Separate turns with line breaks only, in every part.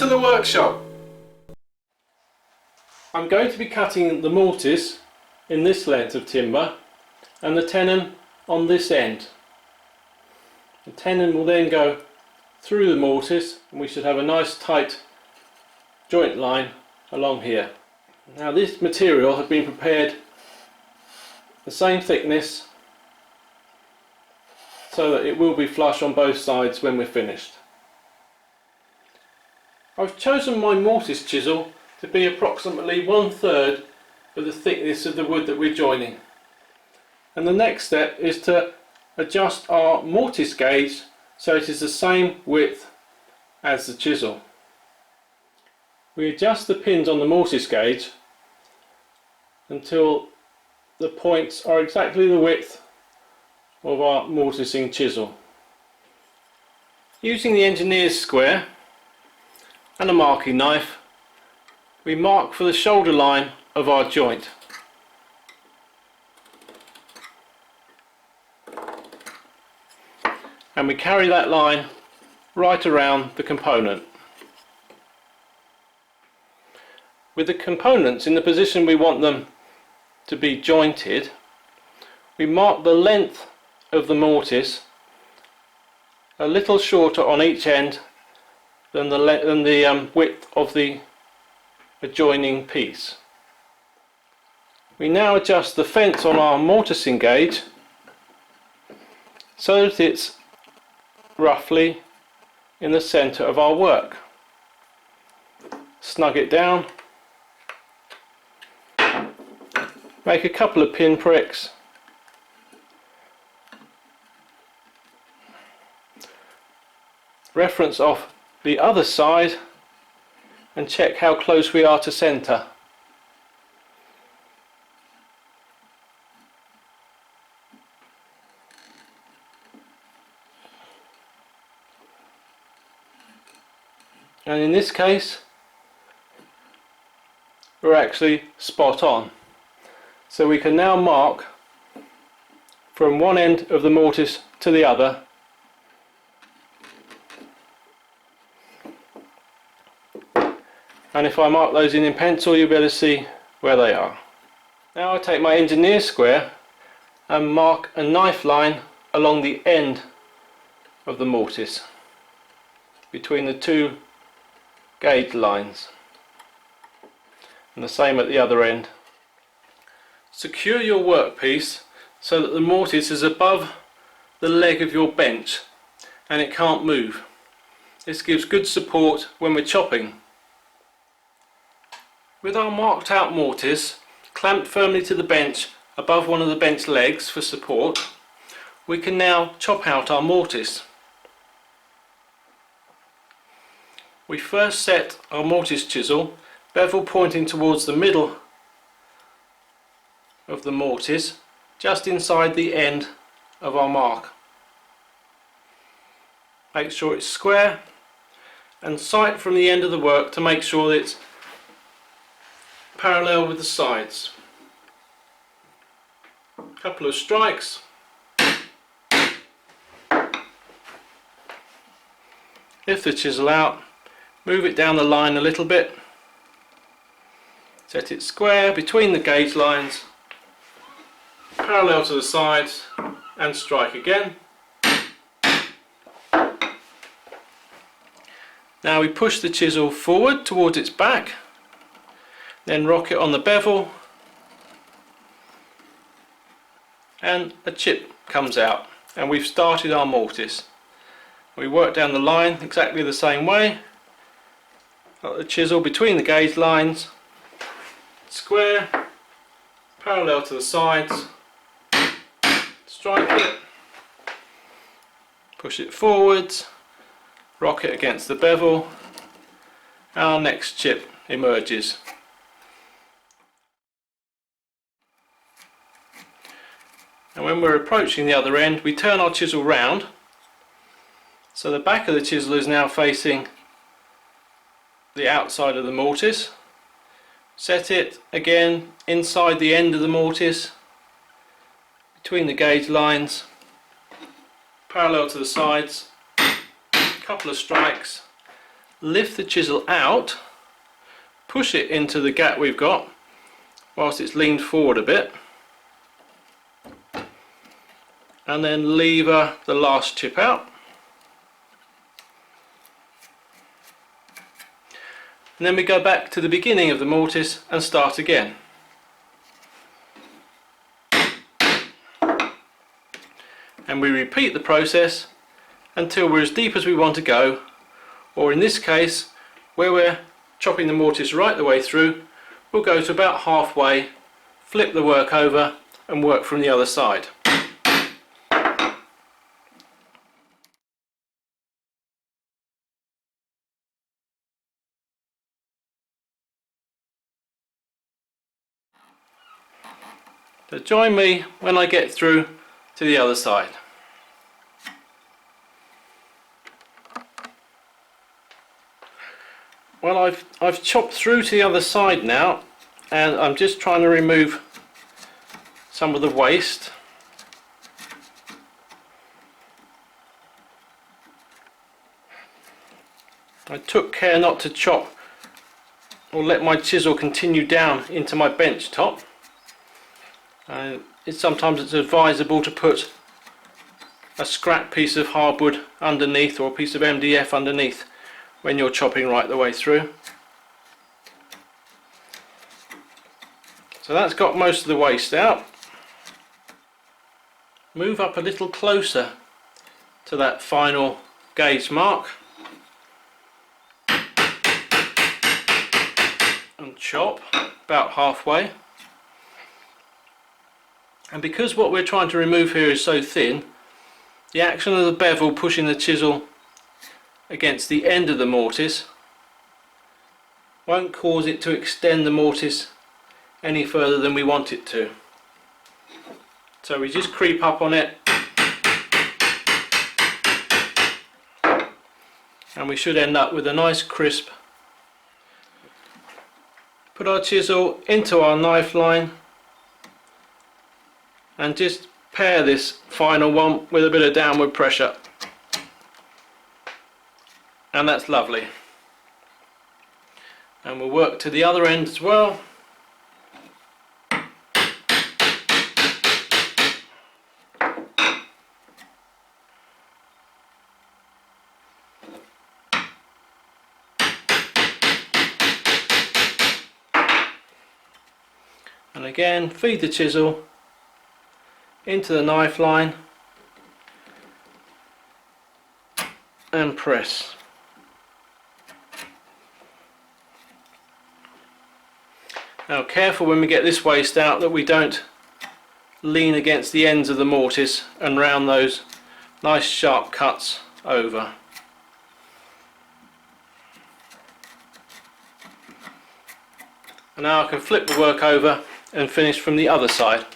to the workshop. I'm going to be cutting the mortise in this length of timber and the tenon on this end. The tenon will then go through the mortise and we should have a nice tight joint line along here. Now this material has been prepared the same thickness so that it will be flush on both sides when we're finished. I've chosen my mortise chisel to be approximately 1/3 of the thickness of the wood that we're joining. And the next step is to adjust our mortise gauge so it is the same width as the chisel. We adjust the pins on the mortise gauge until the points are exactly the width of our mortising chisel. Using the engineer's square and a marking knife, we mark for the shoulder line of our joint. And we carry that line right around the component. With the components in the position we want them to be jointed, we mark the length of the mortise a little shorter on each end than the width of the adjoining piece. We now adjust the fence on our mortising gauge so that it's roughly in the centre of our work. Snug it down, make a couple of pin pricks, reference off the other side and check how close we are to centre. And in this case we're actually spot on. So we can now mark from one end of the mortise to the other and if I mark those in pencil you'll be able to see where they are. Now I take my engineer square and mark a knife line along the end of the mortise between the two gauge lines, and the same at the other end. Secure your workpiece so that the mortise is above the leg of your bench and it can't move. This gives good support when we're chopping. With our marked out mortise clamped firmly to the bench above one of the bench legs for support, we can now chop out our mortise. We first set our mortise chisel, bevel pointing towards the middle of the mortise, just inside the end of our mark. Make sure it's square and sight from the end of the work to make sure that it's parallel with the sides. A couple of strikes. Lift the chisel out, move it down the line a little bit, set it square between the gauge lines, parallel to the sides, and strike again. Now we push the chisel forward towards its back, then rock it on the bevel and a chip comes out and we've started our mortise. We work down the line exactly the same way. Got the chisel between the gauge lines, square, parallel to the sides, strike it, push it forwards, rock it against the bevel, our next chip emerges. And when we're approaching the other end, we turn our chisel round so the back of the chisel is now facing the outside of the mortise. Set it again inside the end of the mortise, between the gauge lines, parallel to the sides, a couple of strikes, lift the chisel out, push it into the gap we've got whilst it's leaned forward a bit, and then lever the last chip out. And then we go back to the beginning of the mortise and start again. And we repeat the process until we're as deep as we want to go, or in this case, where we're chopping the mortise right the way through, we'll go to about halfway, flip the work over and work from the other side. So join me when I get through to the other side. Well, I've chopped through to the other side now, and I'm just trying to remove some of the waste. I took care not to chop or let my chisel continue down into my bench top. Sometimes it's advisable to put a scrap piece of hardwood underneath, or a piece of MDF underneath, when you're chopping right the way through. So that's got most of the waste out. Move up a little closer to that final gauge mark and chop about halfway. And because what we're trying to remove here is so thin, the action of the bevel pushing the chisel against the end of the mortise won't cause it to extend the mortise any further than we want it to. So we just creep up on it, and we should end up with a nice crisp. Put our chisel into our knife line and just pair this final one with a bit of downward pressure, and that's lovely. And we'll work to the other end as well. And again, feed the chisel into the knife line and press. Now careful when we get this waste out that we don't lean against the ends of the mortise and round those nice sharp cuts over. And now I can flip the work over and finish from the other side.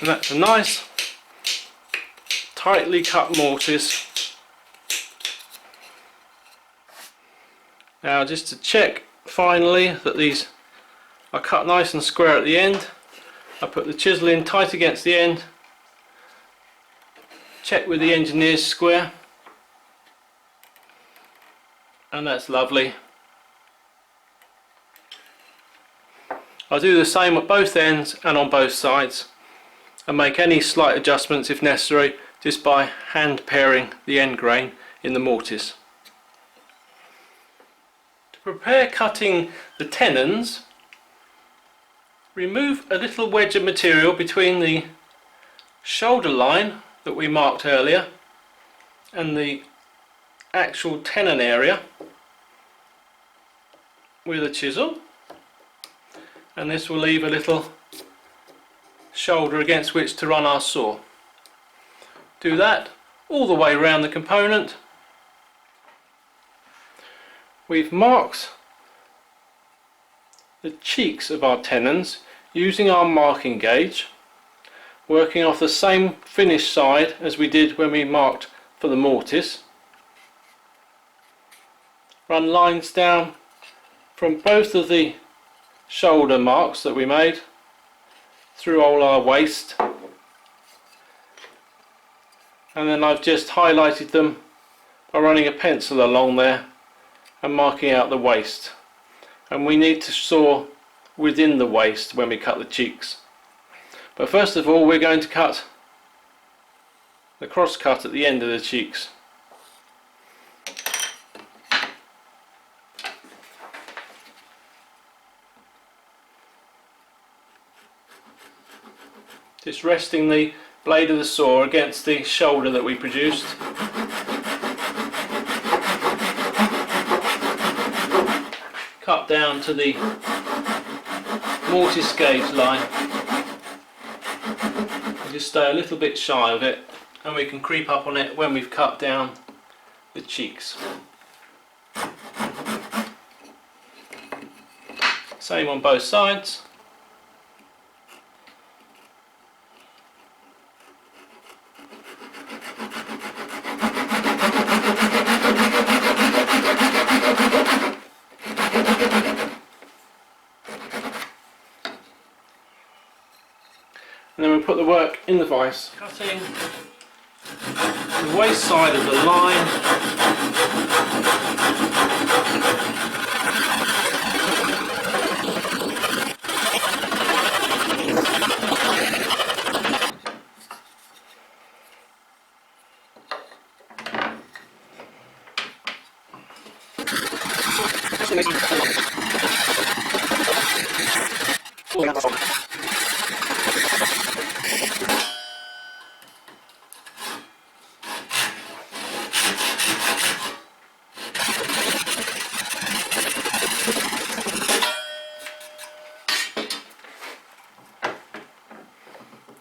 And that's a nice tightly cut mortise. Now just to check finally that these are cut nice and square at the end, I put the chisel in tight against the end, check with the engineer's square, and that's lovely. I'll do the same at both ends and on both sides, and make any slight adjustments if necessary just by hand pairing the end grain in the mortise. To prepare cutting the tenons, remove a little wedge of material between the shoulder line that we marked earlier and the actual tenon area with a chisel, and this will leave a little shoulder against which to run our saw. Do that all the way around the component. We've marked the cheeks of our tenons using our marking gauge, working off the same finished side as we did when we marked for the mortise. run lines down from both of the shoulder marks that we made through all our waist, and then I've just highlighted them by running a pencil along there and marking out the waist. And we need to saw within the waist when we cut the cheeks. But first of all, we're going to cut the cross cut at the end of the cheeks. Just resting the blade of the saw against the shoulder that we produced. Cut down to the mortise gauge line. And just stay a little bit shy of it, and we can creep up on it when we've cut down the cheeks. Same on both sides. And then we put the work in the vise, cutting the waist side of the line,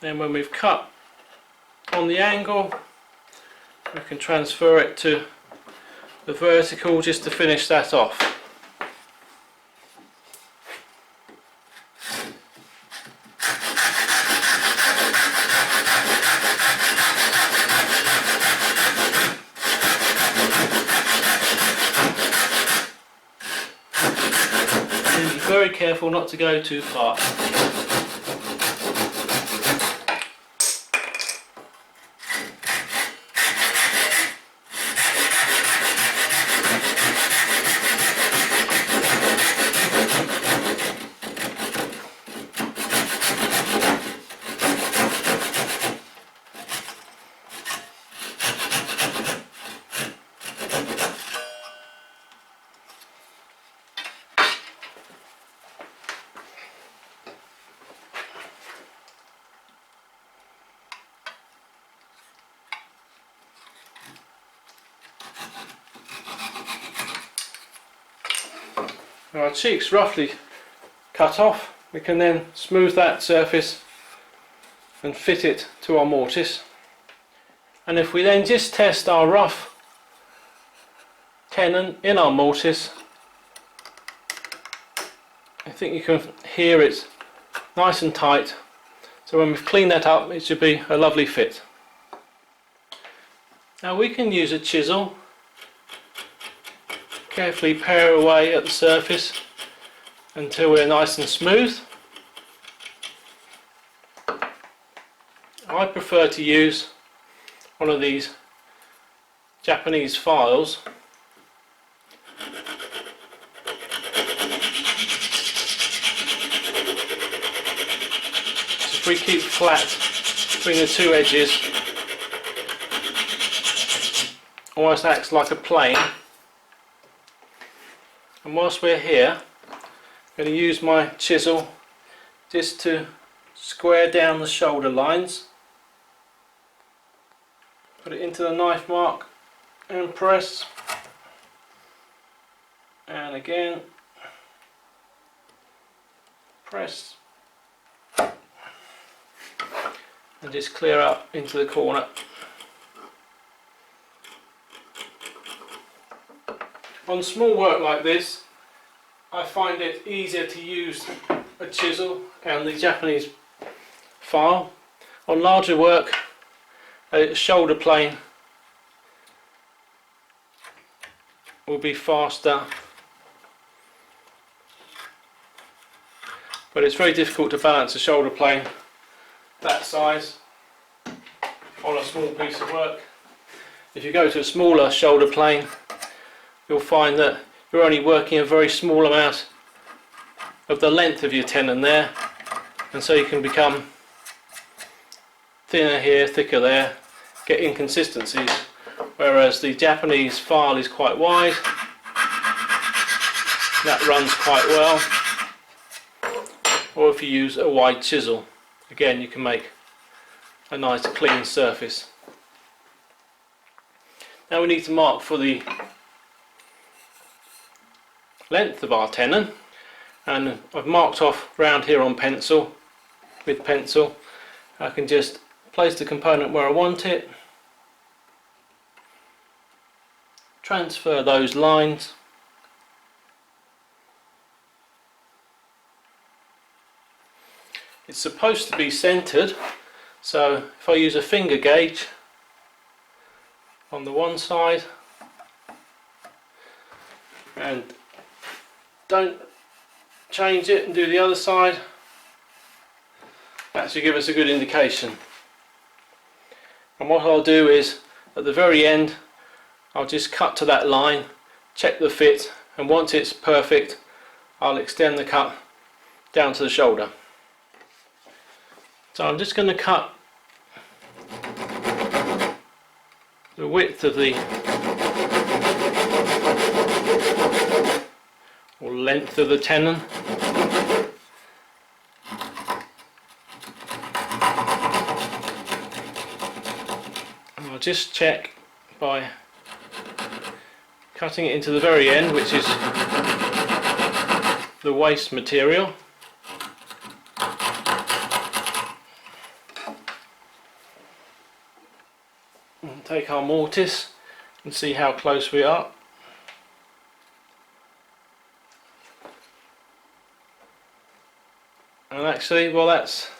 then when we've cut on the angle, we can transfer it to the vertical just to finish that off. And be very careful not to go too far. Our cheeks roughly cut off, we can then smooth that surface and fit it to our mortise. And if we then just test our rough tenon in our mortise, I think you can hear it nice and tight, so when we've cleaned that up it should be a lovely fit. Now we can use a chisel, carefully pare away at the surface until we're nice and smooth. I prefer to use one of these Japanese files. So if we keep flat between the two edges, almost acts like a plane. And whilst we're here, I'm going to use my chisel just to square down the shoulder lines. Put it into the knife mark and press. And again, press. And just clear up into the corner. On small work like this, I find it easier to use a chisel and the Japanese file. On larger work, a shoulder plane will be faster, but it's very difficult to balance a shoulder plane that size on a small piece of work. If you go to a smaller shoulder plane, you'll find that you're only working a very small amount of the length of your tenon there, and so you can become thinner here, thicker there, get inconsistencies, whereas the Japanese file is quite wide, that runs quite well. Or if you use a wide chisel, again you can make a nice clean surface. Now we need to mark for the length of our tenon, and I've marked off round here on pencil with pencil. I can just place the component where I want it, transfer those lines, it's supposed to be centered, so if I use a finger gauge on the one side and don't change it and do the other side, that should give us a good indication. And what I'll do is at the very end I'll just cut to that line, check the fit, and once it's perfect I'll extend the cut down to the shoulder. So I'm just going to cut the width of the, or length of the tenon. And I'll just check by cutting it into the very end, which is the waste material. And take our mortise and see how close we are. And actually, well, that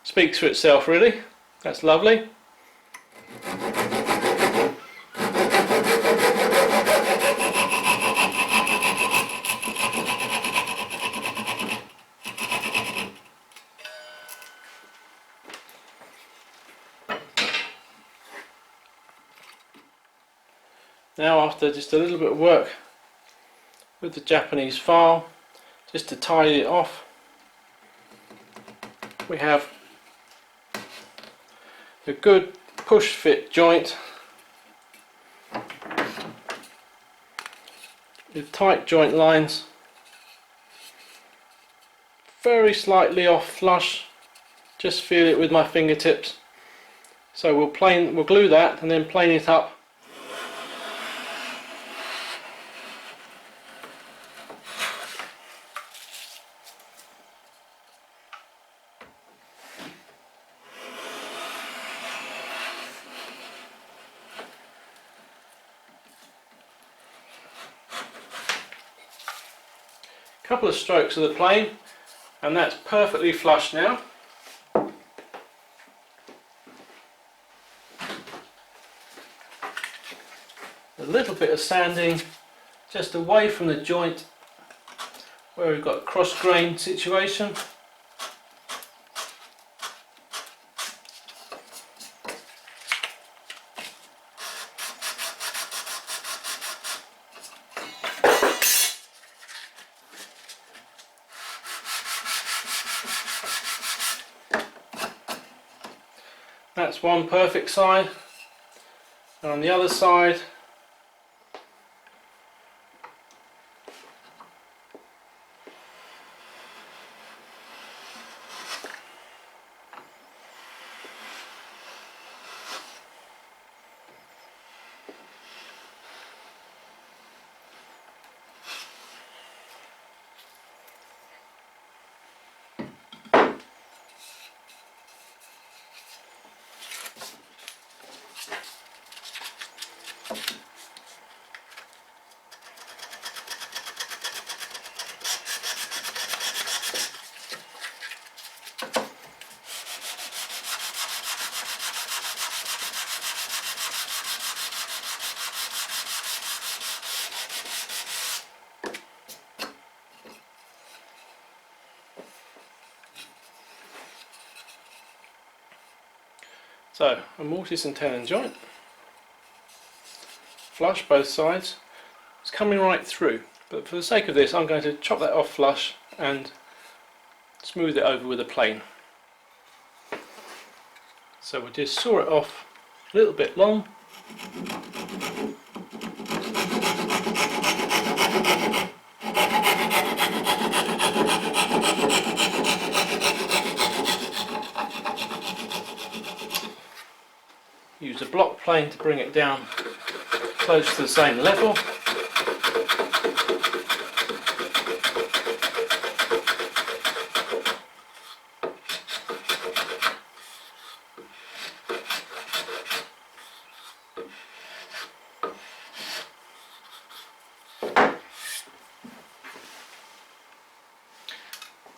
speaks for itself really. That's lovely. Now, after just a little bit of work with the Japanese file, just to tidy it off, we have a good push fit joint with tight joint lines, very slightly off flush, just feel it with my fingertips. So we'll glue that and then plane it up. Couple of strokes of the plane and that's perfectly flush now. A little bit of sanding just away from the joint where we've got a cross grain situation. That's one perfect side, and on the other side So, a mortise and tenon joint, flush both sides. It's coming right through, but for the sake of this I'm going to chop that off flush and smooth it over with a plane. So we'll just saw it off a little bit long. Use a block plane to bring it down close to the same level.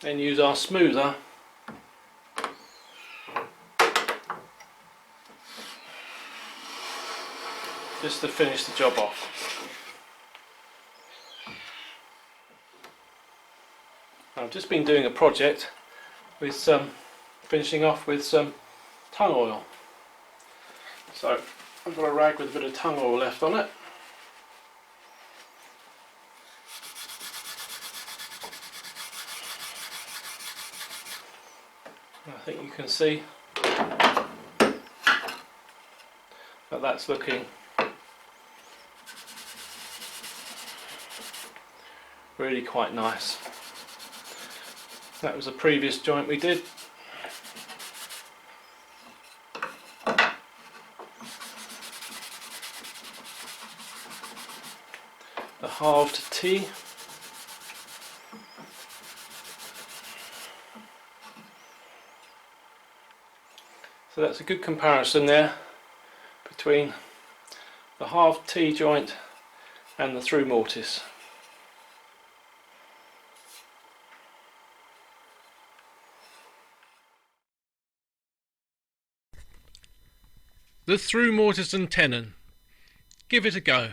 Then use our smoother just to finish the job off. I've just been doing a project with finishing off with some tung oil. So I've got a rag with a bit of tung oil left on it. I think you can see that that's looking really quite nice. That was a previous joint we did. The halved T. So that's a good comparison there between the halved T joint and the through mortise. The through mortise and tenon. Give it a go.